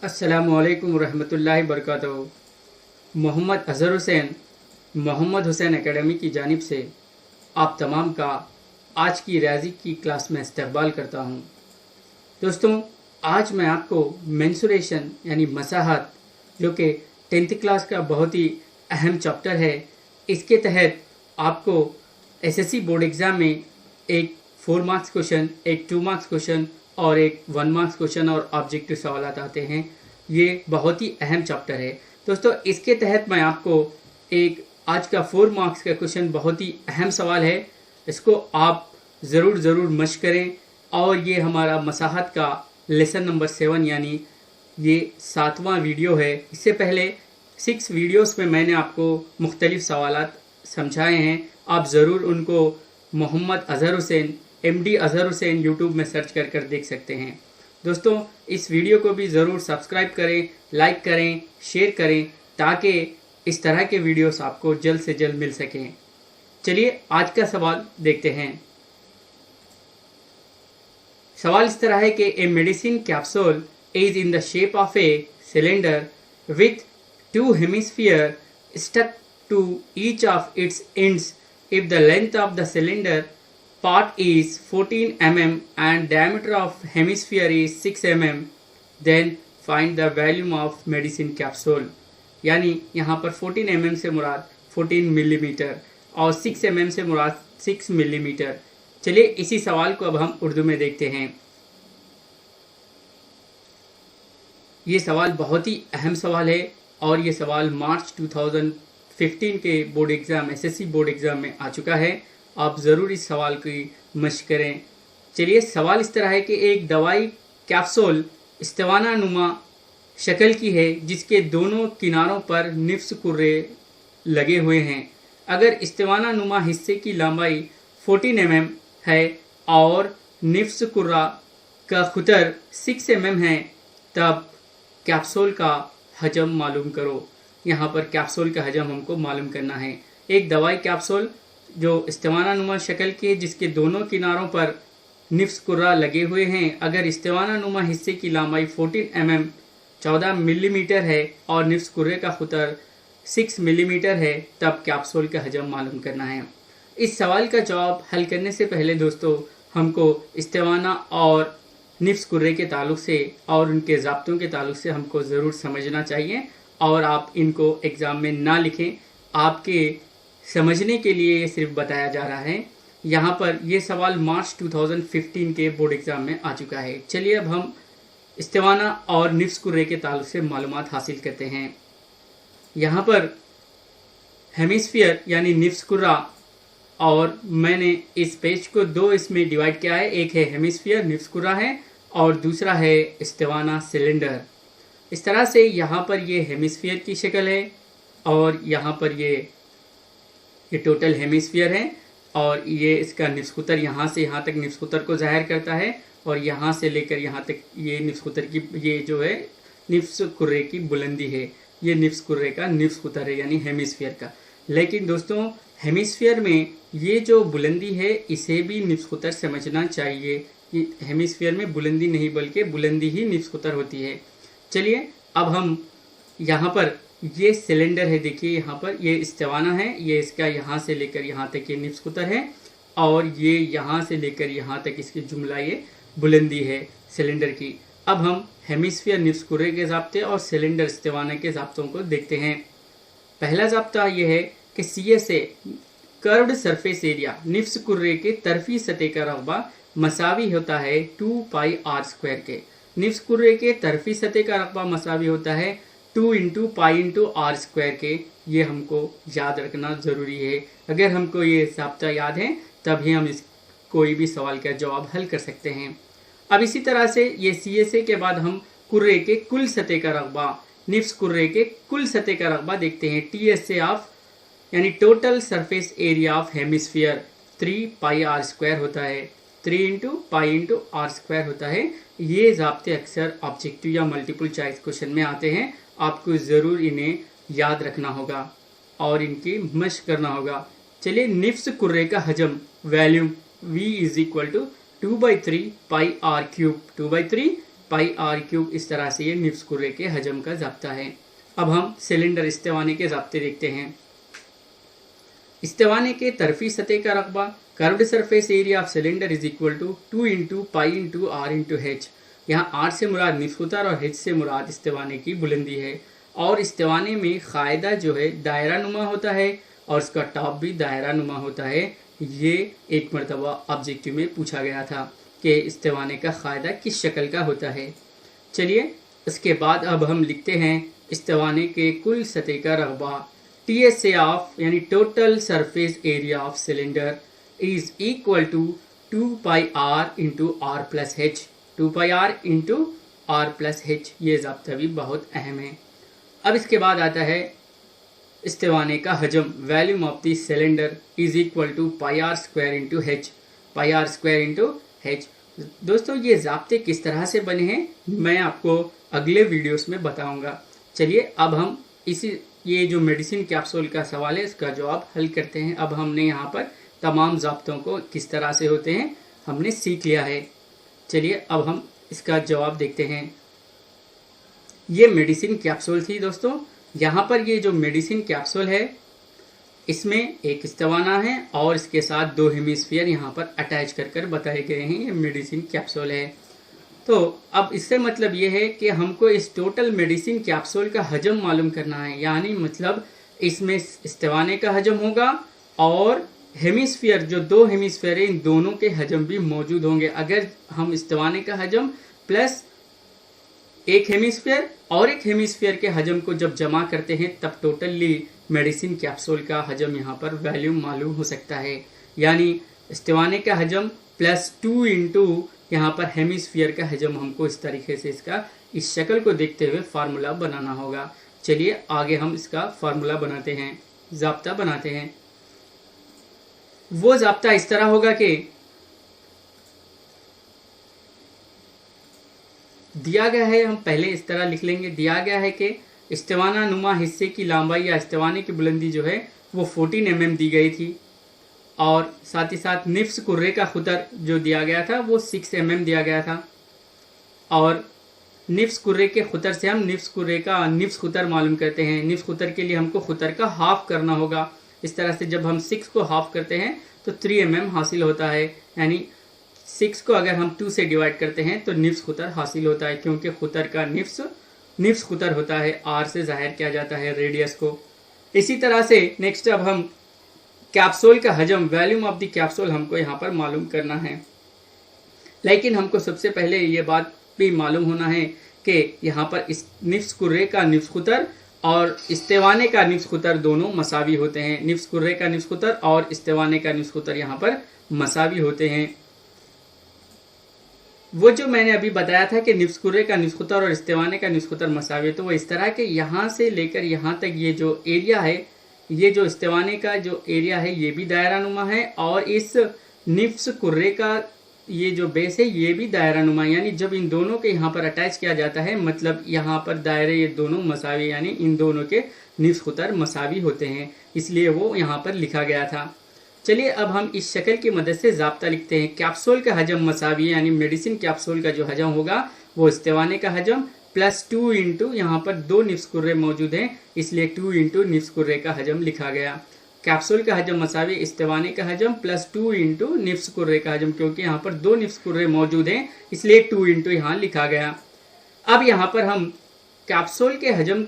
अस्सलामुअलैकुम रहमतुल्लाहि बरकातहू। मोहम्मद अज़हर हुसैन मोहम्मद हुसैन एकेडमी की जानिब से आप तमाम का आज की रियाजी की क्लास में इस्तकबाल करता हूँ। दोस्तों, आज मैं आपको मेंसुरेशन यानी मसाहत, जो कि 10th क्लास का बहुत ही अहम चैप्टर है, इसके तहत आपको एसएससी बोर्ड एग्ज़ाम में एक 4 मार्क्स क्वेश्चन, एक 2 मार्क्स क्वेश्चन और एक 1 मार्क्स क्वेश्चन और ऑब्जेक्टिव सवाल आते हैं। ये बहुत ही अहम चैप्टर है दोस्तों। इसके तहत मैं आपको एक आज का 4 मार्क्स का क्वेश्चन, बहुत ही अहम सवाल है, इसको आप ज़रूर मश्क करें। और ये हमारा मसाहत का लेसन नंबर 7 यानी ये 7वां वीडियो है। इससे पहले 6 वीडियोस में मैंने आपको मुख्तलिफ सवालात समझाए हैं। आप ज़रूर उनको मोहम्मद अज़हर हुसैन MD अज़हर हुसैन यूट्यूब में सर्च कर देख सकते हैं। दोस्तों, इस वीडियो को भी ज़रूर सब्सक्राइब करें, लाइक करें, शेयर करें, ताकि इस तरह के वीडियोस आपको जल्द से जल्द मिल सकें। चलिए आज का सवाल देखते हैं। सवाल इस तरह है कि a medicine capsule is in the shape of a cylinder with 2 hemisphere stuck to each of its ends if the length of the cylinder part is 14 mm and diameter of hemisphere is 6 mm, then find the volume of medicine capsule। यानी यहाँ पर 14 mm से मुराद 14 millimetre और 6 mm से मुराद 6 millimetre. चलिए इसी सवाल को अब हम उर्दू में देखते हैं। ये सवाल बहुत ही अहम सवाल है और ये सवाल मार्च 2015 के board exam, SSC board exam में आ चुका है। आप ज़रूर इस सवाल की मश्क करें। चलिए, सवाल इस तरह है कि एक दवाई कैप्सूल इस्तिवाना नुमा शक्ल की है, जिसके दोनों किनारों पर निफ्स कुर्रे लगे हुए हैं। अगर इस्तिवाना नुमा हिस्से की लंबाई 14 mm है और निफ्स कुर्रा का खुतर 6 mm है, तब कैप्सूल का हजम मालूम करो। यहाँ पर कैप्सूल का हजम हमको मालूम करना है। एक दवाई कैप्सूल जो इस्तिवाना नुमा शक्ल की है, जिसके दोनों किनारों पर निफ्स कुर्रा लगे हुए हैं। अगर इस्तिवाना नुमा हिस्से की लंबाई 14 mm 14 मिलीमीटर है और निफ्स कुर्रे का खुतर 6 मिलीमीटर है, तब कैप्सूल का हजम मालूम करना है। इस सवाल का जवाब हल करने से पहले दोस्तों, हमको इस्तिवाना और निफ्स कुर्रे के ताल्लुक से और उनके ज़ाब्तों के ताल्लुक से हमको ज़रूर समझना चाहिए। और आप इनको एग्ज़ाम में ना लिखें, आपके समझने के लिए ये सिर्फ बताया जा रहा है। यहाँ पर ये सवाल मार्च 2015 के बोर्ड एग्ज़ाम में आ चुका है। चलिए अब हम इस्तिवाना और निफ्स कुर्रे के ताल्लुक से मालूमात हासिल करते हैं। यहाँ पर हेमिस्फीयर यानी निफ्स कुर्रा, और मैंने इस पेज को 2 इसमें डिवाइड किया है। एक है हेमिस्फीयर निफ्स कुर्रा है और दूसरा है इस्तिवाना सिलेंडर। इस तरह से यहाँ पर ये हेमिस्फीयर की शक्ल है और यहाँ पर ये टोटल हेमिस्फीयर है और ये इसका निफ्सकुतर यहाँ से यहाँ तक निफ्सकुतर को जाहिर करता है और यहाँ से लेकर यहाँ तक ये निफ्सकुतर की, ये जो है निफ्स कुर्रे की बुलंदी है। ये निफ्स कुर्रे का निफ्सकुतर है यानी हेमिस्फीयर का। लेकिन दोस्तों, हेमिस्फीयर में ये जो बुलंदी है, इसे भी निफ्सकुतर समझना चाहिए। हेमिस्फीयर में बुलंदी नहीं बल्कि बुलंदी ही निफ्सकुतर होती है। चलिए अब हम यहाँ पर ये सिलेंडर है, देखिए यहाँ पर ये इस्तिवाना है, ये इसका यहाँ से लेकर यहाँ तक ये निफ्स कुतर है और ये यहाँ से लेकर यहाँ तक इसकी जुमला ये बुलंदी है सिलेंडर की। अब हम हेमिस्फीयर निफ्स कुर्रे के ज़ाब्ते और सिलेंडर इस्तिवाना के ज़ाब्तों को देखते हैं। पहला ज़ाब्ता ये है कि CSA कर्व्ड सरफेस एरिया निफ्स कुर्रे के तरफी सतह का रकबा मसावी होता है 2πr² के। निफ्स कुर्रे के तरफी सतह का रकबा मसावी होता है 2 × π/r² के। ये हमको याद रखना ज़रूरी है। अगर हमको ये ज़ाब्ता याद है, तभी हम इस कोई भी सवाल का जवाब हल कर सकते हैं। अब इसी तरह से ये CSA के बाद हम कुर्रे के कुल सतह का रकबा, निफ्स कुर्रे के कुल सतह का रकबा देखते हैं। TSA ऑफ यानी total surface area of hemisphere 3πr² होता है। 3 × π/r² होता है। ये ज़ाब्ते अक्सर ऑब्जेक्टिव या मल्टीपल चॉइस क्वेश्चन में आते हैं। आपको ज़रूर इन्हें याद रखना होगा और इनकी मश्क करना होगा। चलिए, निफ्स कुर्रे का हजम volume V = 2/3 πr³ 2/3 pi are cube. इस तरह से ये निफ्स कुर्रे के हजम का ज़ाब्ता है। अब हम सिलेंडर इस्तेवाने के ज़ाब्ते देखते हैं। इस्तेवाने के तरफी सतह का रकबा curved surface area of cylinder is equal to 2 into pi into r into h. यहाँ आर से मुराद निफ्स कुतर और एच से मुराद इस्तेवाने की बुलंदी है। और इस्तेवाने में कायदा जो है दायरा नुमा होता है और इसका टॉप भी दायरा नुमा होता है। ये एक मरतबा ऑब्जेक्टिव में पूछा गया था कि इस्तेवाने का कायदा किस शक्ल का होता है। चलिए इसके बाद अब हम लिखते हैं इस्तेवाने के कुल सतह का रकबा। TSA ऑफ यानी total surface area of cylinder is equal to 2 pi r into r plus h. 2 pi r into r plus h, ये ज़ाब्ता भी बहुत अहम है। अब इसके बाद आता है इस्तेवाने का हजम। Volume of the cylinder is equal to pi are square into h. Pi are square into h. दोस्तों ये ज़ाब्ते किस तरह से बने हैं मैं आपको अगले वीडियोस में बताऊंगा। चलिए अब हम ये जो मेडिसिन कैप्सूल का सवाल है इसका जवाब हल करते हैं। अब हमने यहाँ पर तमाम ज़ाब्तों को किस तरह से होते हैं हमने सीख लिया है। चलिए अब हम इसका जवाब देखते हैं। ये मेडिसिन कैप्सूल थी दोस्तों। यहाँ पर ये जो मेडिसिन कैप्सूल है इसमें एक इस्तेवाना है और इसके साथ 2 हेमिस्फीयर यहाँ पर अटैच कर बताए गए हैं। ये मेडिसिन कैप्सूल है। तो अब इससे मतलब ये है कि हमको इस टोटल मेडिसिन कैप्सूल का हजम मालूम करना है। यानी मतलब इसमें इस्तेवाने का हजम होगा और हेमिस्फीयर जो 2 हेमिस्फीयर है इन दोनों के हजम भी मौजूद होंगे। अगर हम इस्तेवाने का हजम प्लस एक हेमिस्फीयर और एक हेमिस्फीयर के हजम को जब जमा करते हैं तब टोटली मेडिसिन कैप्सूल का हजम यहाँ पर वैल्यूम मालूम हो सकता है। यानी इस्तेवाने का हजम प्लस 2 इंटू यहाँ पर हेमिस्फीयर का हजम हमको इस तरीके से इसका इस शक्ल को देखते हुए फार्मूला बनाना होगा। चलिए आगे हम इसका फार्मूला बनाते हैं, ज़ाब्ता बनाते हैं। वो ज़ाब्ता इस तरह होगा कि दिया गया है, हम पहले इस तरह लिख लेंगे, दिया गया है कि इस्तेवाना नुमा हिस्से की लंबाई या इस्तेवाने की बुलंदी जो है वो 14 mm दी गई थी और साथ ही साथ निफ्स कुर्रे का खुतर जो दिया गया था वो 6 mm दिया गया था। और निफ्स कुर्रे के खुतर से हम निफ्स कुर्रे का निफ्स खुतर मालूम करते हैं। निफ्स खुतर के लिए हमको खुतर का हाफ करना होगा। इस तरह से जब हम 6 को हाफ करते हैं तो 3 mm हासिल होता है। यानी 6 को अगर हम 2 से डिवाइड करते हैं तो निफ्स खुतर हासिल होता है, क्योंकि खुतर का निफ्स खुतर होता है, आर से जाहिर किया जाता है रेडियस को। इसी तरह से नेक्स्ट अब हम कैप्सूल का हजम वॉल्यूम ऑफ द कैप्सूल हमको यहाँ पर मालूम करना है। लेकिन हमको सबसे पहले ये बात भी मालूम होना है कि यहाँ पर इस निफ्स कुर्रे का निफ्स खुतर और इस्तेवाने का निफ्स खुतर दोनों मसावी होते हैं। निफ्स कुर्रे का निफ्स खुतर और इस्तेवाने का निफ्स खुतर यहाँ पर मसावी होते हैं। वो जो मैंने अभी बताया था कि निफ्स कुर्रे का निफ्स खुतर और इस्तेवाने का निफ्स खुतर मसावी, तो वो इस तरह के यहाँ से लेकर यहाँ तक ये जो एरिया है, ये जो इस्तेवाने का जो एरिया है ये भी दायरा नुमा है और इस निफ्स कुर्रे का ये जो बेस है ये भी दायरा नुमा। यानी जब इन दोनों के यहाँ पर अटैच किया जाता है मतलब यहाँ पर दायरे ये दोनों मसावी, यानी इन दोनों के निफ्स खुतर मसावी होते हैं, इसलिए वो यहाँ पर लिखा गया था। चलिए अब हम इस शक्ल की मदद से ज़ाब्ता लिखते हैं। कैप्सूल का हजम मसावी, यानी मेडिसिन कैप्सूल का जो हजम होगा वो इस्तेवाने का हजम प्लस 2 इंटू यहाँ पर 2 निफ्स कुर्रे मौजूद हैं, इसलिए 2 इंटू निफ्स कुर्रे का हजम लिखा गया। कैप्सूल का हजम मसावी इस्तेवाने का हजम प्लस 2 इंटू निफ्स कुर्रे का हजम, क्योंकि यहाँ पर 2 निफ्स कुर्रे मौजूद हैं इसलिए 2 इंटू यहाँ लिखा गया। अब यहाँ पर हम कैप्सूल के हजम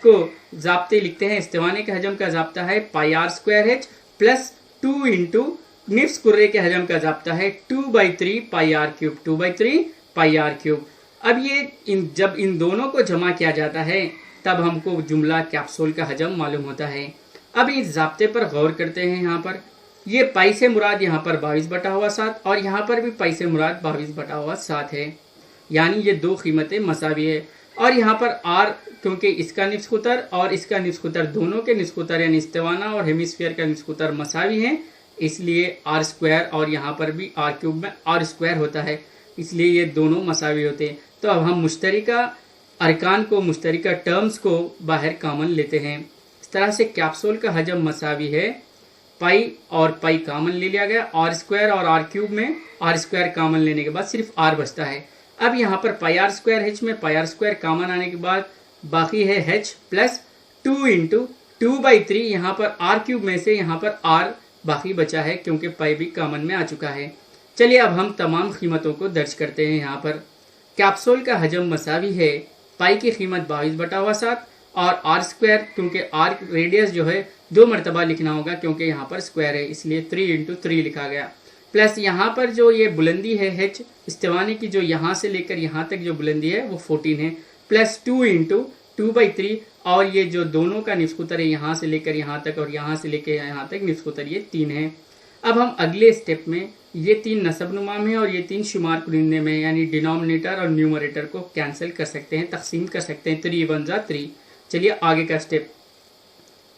को ज़ाब्ते लिखते हैं। इस्तेवाने के हजम का ज़ाब्ता है pi are square H plus 2 into निफ्स कुर्रे के हजम का ज़ाब्ता है 2/3 pi are cube. 2/3 pi are cube. अब ये जब इन दोनों को जमा किया जाता है तब हमको जुमला कैप्सूल का हजम मालूम होता है। अब इस ज़ाब्ते पर गौर करते हैं। यहाँ पर ये पाई से मुराद यहाँ पर 22/7 और यहाँ पर भी पाई से मुराद 22/7 है, यानी ये 2 कीमतें मसावी है। और यहाँ पर आर, क्योंकि इसका निफ्स खुतर और इसका निफ्स खुतर दोनों के निफ्स खुतर यानी इस्तेवाना और हेमिस्फीयर का निफ्स खुतर मसावी हैं, इसलिए आर स्क्वायर और यहाँ पर भी आर क्यूब में आर स्क्वायर होता है, इसलिए ये दोनों मसावी होते हैं। तो अब हम मुश्तरिका अरकान को, मुश्तरिका टर्म्स को बाहर कामन लेते हैं। इस तरह से कैप्सूल का हजम मसावी है, पाई और पाई कामन ले लिया गया, आर स्क्वायर और आर क्यूब में आर स्क्वायर कामन लेने के बाद सिर्फ आर बचता है। अब यहाँ पर पाई आर स्क्वायर एच में पाई आर स्क्वायर कॉमन आने के बाद बाकी है एच प्लस 2 इंटू 2/3, यहाँ पर आर क्यूब में से यहाँ पर आर बाकी बचा है क्योंकि पाई भी कॉमन में आ चुका है। चलिए अब हम तमाम कीमतों को दर्ज करते हैं। यहाँ पर कैप्सूल का हजम मसावी है पाई की कीमत 22/7 और आर स्क्वायर, क्योंकि आर रेडियस जो है 2 मरतबा लिखना होगा क्योंकि यहाँ पर स्क्वायर है, इसलिए 3 इंटू 3 लिखा गया। प्लस यहाँ पर जो ये बुलंदी है एच इस्तिवानी की, जो यहाँ से लेकर यहाँ तक जो बुलंदी है वो 14 है, प्लस 2 इंटू 2/3 और ये जो दोनों का निस्कुतर है यहाँ से लेकर यहाँ तक और यहाँ से लेकर यहाँ तक निस्कुतर ये 3 है। अब हम अगले स्टेप में ये 3 नसबनुमा में और ये 3 शुमार कुरिंदे में यानी डिनोमिनेटर और न्यूमरेटर को कैंसिल कर सकते हैं, तकसीम कर सकते हैं। 3 1 जा 3। चलिए आगे का स्टेप।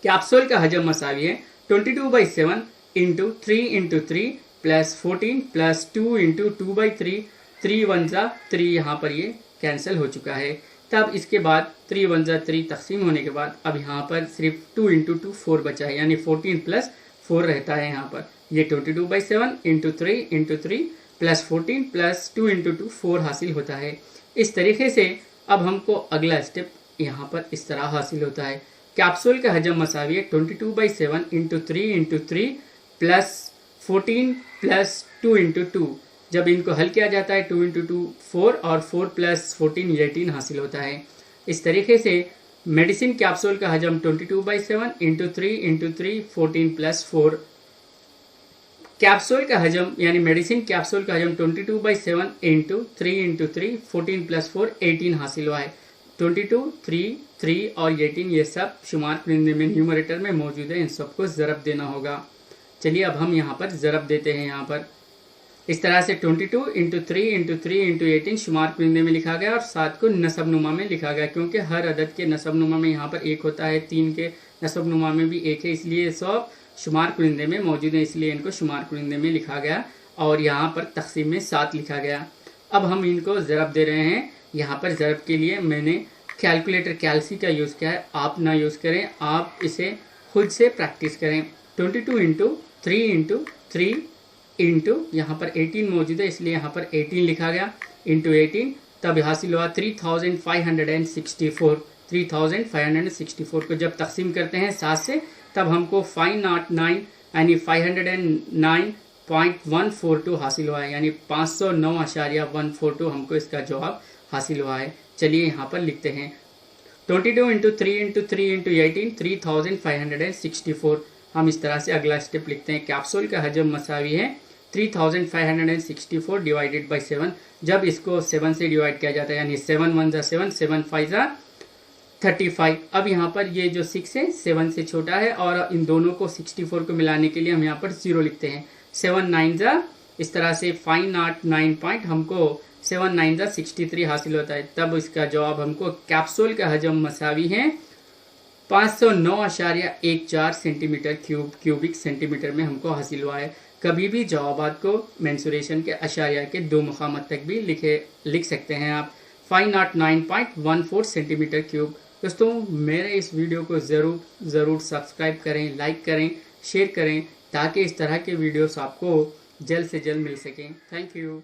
कैप्सूल का हजम मसावी है 22/7 into 3 into 3 plus 14 plus 2 into 2/3, 3 1 जा 3, यहाँ पर ये कैंसिल हो चुका है। तब इसके बाद 3 1 जा 3 तकसीम होने के बाद अब यहाँ पर सिर्फ 2 इंटू 2 4 बचा है, यानी 14 प्लस 4 रहता है। यहाँ पर ये 22/7 into 3 into 3 plus 14 plus 2 into 2 4 हासिल होता है। इस तरीके से अब हमको अगला स्टेप यहाँ पर इस तरह हासिल होता है। कैप्सूल का हजम मसावी है 22/7 into 3 into 3 plus 14 plus 2 into 2। जब इनको हल किया जाता है 2 इंटू 2 4 और 4 प्लस 14 18 हासिल होता है। इस तरीके से मेडिसिन कैप्सूल का हजम 22/7 इंटू 3 इंटू 3 14 प्लस 4। कैप्सूल का हजम यानी मेडिसिन कैप्सूल का हजम 22/7 इंटू 3 इंटू 3 14 प्लस 4 18 हासिल हुआ है। 22 3 3 और 18 ये सब शुमार कुरिंदे में न्यूमरेटर में मौजूद है, इन सबको ज़रब देना होगा। चलिए अब हम यहाँ पर ज़रब देते हैं। यहाँ पर इस तरह से 22 इंटू 3 इंटू 3 इंटू 18 शुमार कुरिंदे में लिखा गया और 7 को नसबनुमा में लिखा गया, क्योंकि हर अदद के नसबनुमा में यहाँ पर 1 होता है, 3 के नसबनुमा में भी 1 है, इसलिए सब शुमार कुरिंदे में मौजूद है, इसलिए इनको शुमार कुरिंदे में लिखा गया और यहाँ पर तकसीम में 7 लिखा गया। अब हम इनको ज़रब दे रहे हैं। यहाँ पर ज़रब के लिए मैंने कैलकुलेटर कैलसी का यूज़ किया है, आप ना यूज़ करें, आप इसे खुद से प्रैक्टिस करें। 22 इंटू 3 इंटू 3 इंटू यहाँ पर 18 मौजूद है, इसलिए यहाँ पर 18 लिखा गया, इंटू 18 तब हासिल हुआ 3564। 3564 को जब तकसीम करते हैं 7 से तब हमको 509 यानी 509.142 हासिल हुआ है, यानी 509.142 हमको इसका जवाब हासिल हुआ है। चलिए यहाँ पर लिखते हैं 22 इंटू 3 इंटू 3 इंटू 18 3564। हम इस तरह से अगला स्टेप लिखते हैं। कैप्सूल का हजम मसावी है 3564 डिवाइडेड बाई 7। जब इसको 7 से डिवाइड किया जाता है यानी 7 1 जा 7, 7 5 जा 35। अब यहाँ पर ये जो 6 है 7 से छोटा है और इन दोनों को 64 को मिलाने के लिए हम यहाँ पर 0 लिखते हैं। 7 9 जा इस तरह से 509 पॉइंट हमको 7 9 जा 63 हासिल होता है। तब इसका जवाब हमको कैप्सूल का हजम मसावी है 509.14 सेंटीमीटर क्यूबिक सेंटीमीटर में हमको हासिल हुआ है। कभी भी जवाबात को मेंसुरेशन के अशारिया के 2 मकामात तक भी लिख सकते हैं आप। 509.14 सेंटीमीटर क्यूब। दोस्तों मेरे इस वीडियो को ज़रूर सब्सक्राइब करें, लाइक करें, शेयर करें ताकि इस तरह के वीडियोस आपको जल्द से जल्द मिल सकें। Thank you.